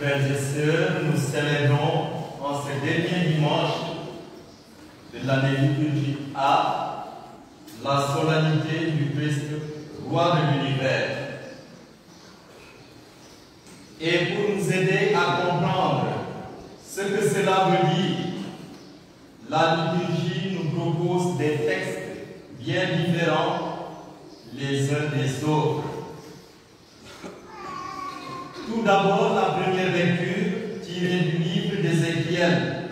Frères et sœurs, nous célébrons en ce dernier dimanche de l'année liturgique A la solennité du Christ, roi de l'univers. Et pour nous aider à comprendre ce que cela veut dire, la liturgie nous propose des textes bien différents les uns des autres. Tout d'abord, la première lecture, tirée du livre d'Ézéchiel,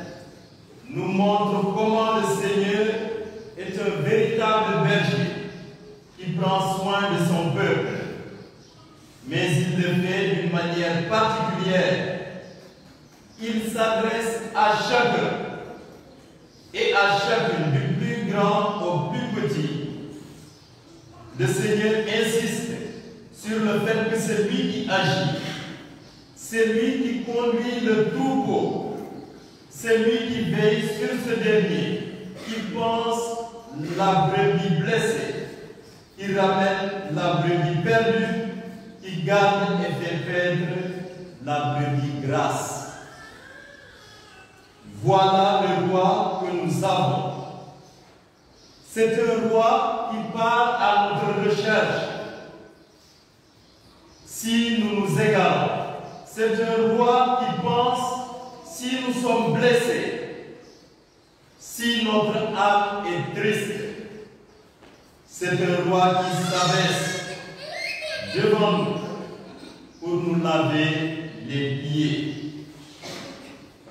nous montre comment le Seigneur est un véritable berger qui prend soin de son peuple. Mais il le fait d'une manière particulière. Il s'adresse à chacun et à chacun, du plus grand au plus petit. Le Seigneur insiste sur le fait que c'est lui qui agit. C'est lui qui conduit le troupeau. C'est lui qui veille sur ce dernier, qui pense la brebis blessée, qui ramène la brebis perdue, qui garde et fait perdre la brebis grasse. Voilà le roi que nous avons. C'est un roi qui part à notre recherche. Si nous nous égarons, c'est un roi qui pense si nous sommes blessés, si notre âme est triste. C'est un roi qui s'abaisse devant nous pour nous laver les pieds.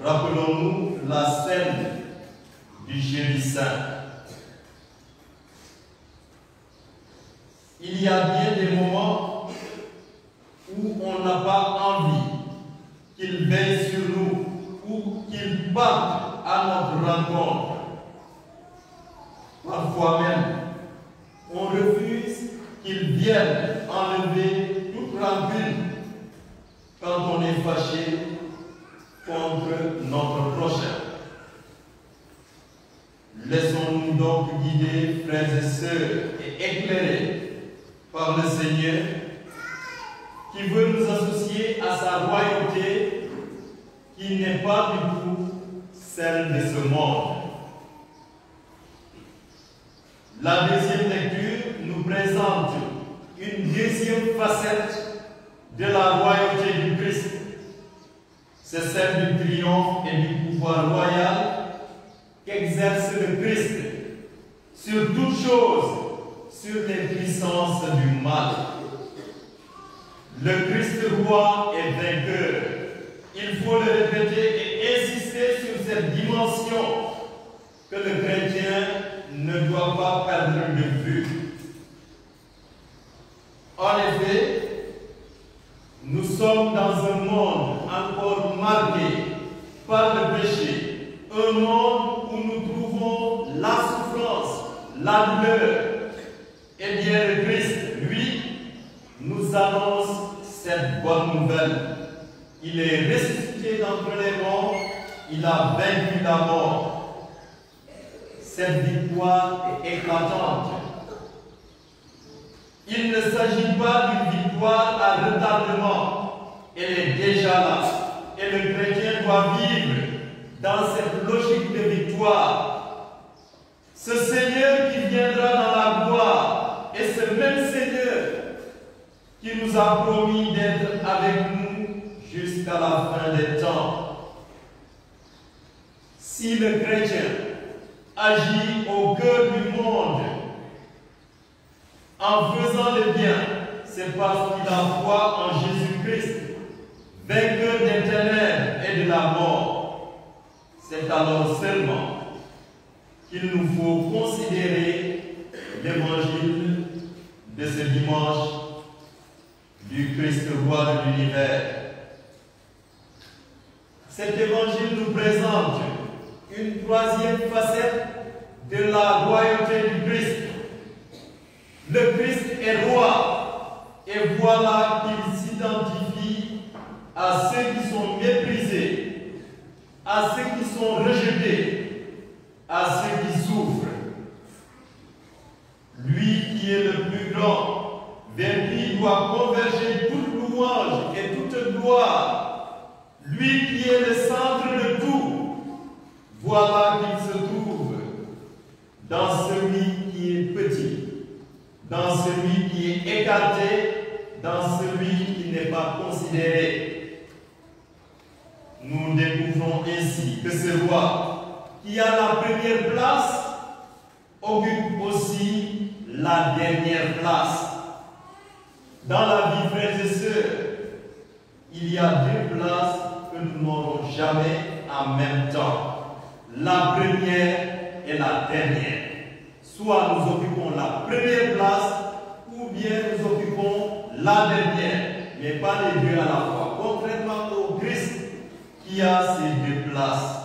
Rappelons-nous la scène du jeudi saint. Il y a bien des moments où on n'a pas envie qu'il veille sur nous ou qu'il parte à notre rencontre. Parfois même, on refuse qu'il vienne enlever toute rancune quand on est fâché contre notre prochain. Laissons-nous donc guider, frères et sœurs, et éclairer par le Seigneur qui veut nous associer à sa royauté qui n'est pas du tout celle de ce monde. La deuxième lecture nous présente une deuxième facette de la royauté du Christ. C'est celle du triomphe et du pouvoir royal qu'exerce le Christ sur toute chose, sur les puissances du mal. Le Christ roi est vainqueur. Il faut le répéter et insister sur cette dimension que le chrétien ne doit pas perdre de vue. En effet, nous sommes dans un monde encore marqué par le péché, un monde où nous trouvons la souffrance, la douleur. Eh bien, le Christ, lui, nous annonce cette bonne nouvelle. Il est ressuscité d'entre les morts, il a vaincu la mort. Cette victoire est éclatante. Il ne s'agit pas d'une victoire à retardement. Elle est déjà là. Et le chrétien doit vivre dans cette logique de victoire. Ce Seigneur qui viendra dans la gloire est ce même Seigneur qui nous a promis d'être avec nous jusqu'à la fin des temps. Si le chrétien agit au cœur du monde en faisant le bien, c'est parce qu'il a foi en Jésus-Christ, vainqueur des ténèbres et de la mort. C'est alors seulement qu'il nous faut considérer l'évangile de ce dimanche du Christ roi de l'univers. Cet évangile nous présente une troisième facette de la royauté du Christ. Le Christ est roi, et voilà qu'il s'identifie à ceux qui sont méprisés, à ceux qui sont rejetés, à ceux qui souffrent. Lui qui est le plus grand, vers qui doit converger toute louange et toute gloire, pas considéré. Nous découvrons ainsi que ce roi, qui a la première place, occupe aussi la dernière place. Dans la vie, frères et sœurs, il y a deux places que nous n'aurons jamais en même temps. La première et la dernière. Soit nous occupons la première place, ou bien nous occupons la dernière, mais pas les deux à la fois. Contrairement au Christ qui a ces deux places.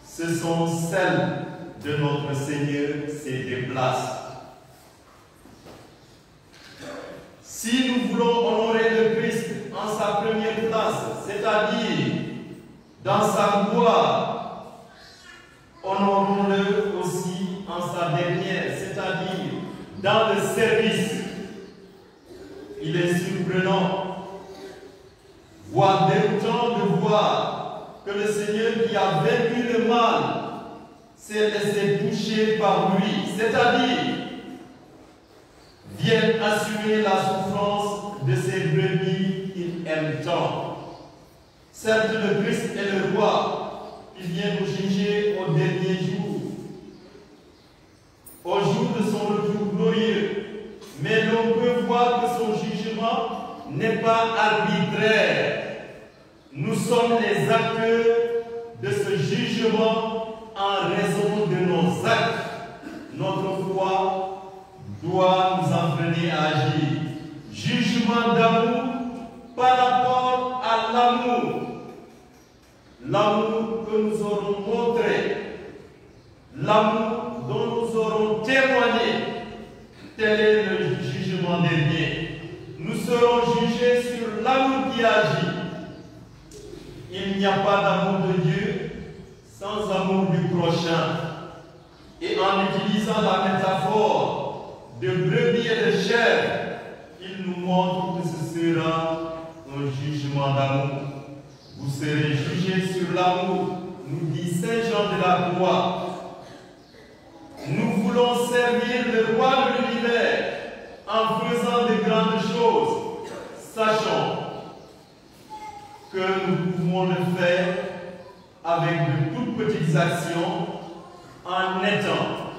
Ce sont celles de notre Seigneur, ces deux places. Si nous voulons honorer le Christ en sa première place, c'est-à-dire dans sa gloire, honorons-le aussi en sa dernière, c'est-à-dire dans le service. Il est surprenant, voire déroutant de voir que le Seigneur qui a vaincu le mal s'est laissé toucher par lui, c'est-à-dire vient assumer la souffrance de ces brebis qu'il aime tant. Certes, le Christ est le roi, il vient nous juger au dernier jour, au jour de son retour glorieux. Mais l'on peut voir que son jugement n'est pas arbitraire. Nous sommes les acteurs de ce jugement en raison de nos actes. Notre foi doit nous entraîner à agir. Jugement d'amour par rapport à l'amour. L'amour que nous aurons montré, l'amour dont nous aurons témoigné. Tel est le jugement dernier. Nous serons jugés sur l'amour qui agit. Il n'y a pas d'amour de Dieu sans amour du prochain. Et en utilisant la métaphore de brebis et de chair, il nous montre que ce sera un jugement d'amour. Vous serez jugés sur l'amour, nous dit Saint Jean de la Croix. Nous voulons servir le roi de l'univers en faisant de grandes choses. Sachons que nous pouvons le faire avec de toutes petites actions en étant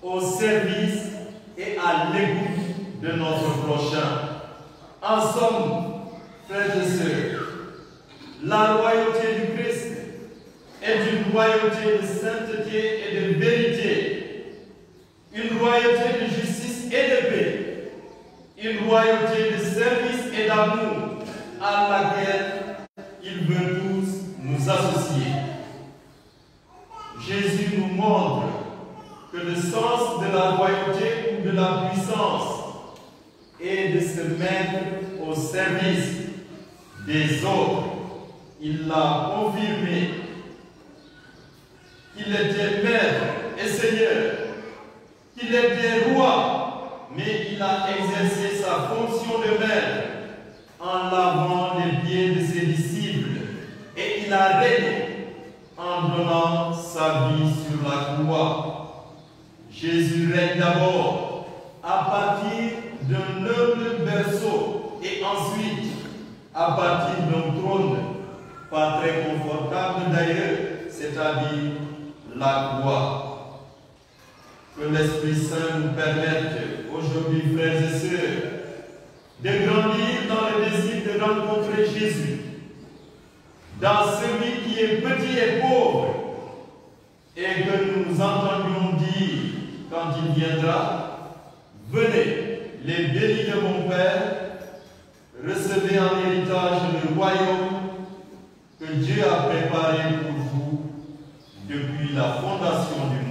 au service et à l'écoute de notre prochain. En somme, frères et sœurs, la royauté du Christ est une royauté de sainteté et de vérité. Une royauté de justice et de paix, une royauté de service et d'amour à laquelle il veut tous nous associer. Jésus nous montre que le sens de la royauté ou de la puissance est de se mettre au service des autres. Il l'a confirmé qu'il était maître et seigneur, qu'il était roi, mais il a exercé sa fonction de maître en lavant les pieds de ses disciples et il a régné en donnant sa vie sur la croix. Jésus règne d'abord à partir d'un humble berceau et ensuite à partir d'un trône, pas très confortable d'ailleurs, c'est-à-dire la croix. Que l'Esprit Saint nous permette aujourd'hui, frères et sœurs, de grandir dans le désir de rencontrer Jésus, dans celui qui est petit et pauvre, et que nous entendions dire quand il viendra, venez, les bénis de mon Père, recevez en héritage le royaume que Dieu a préparé pour vous depuis la fondation du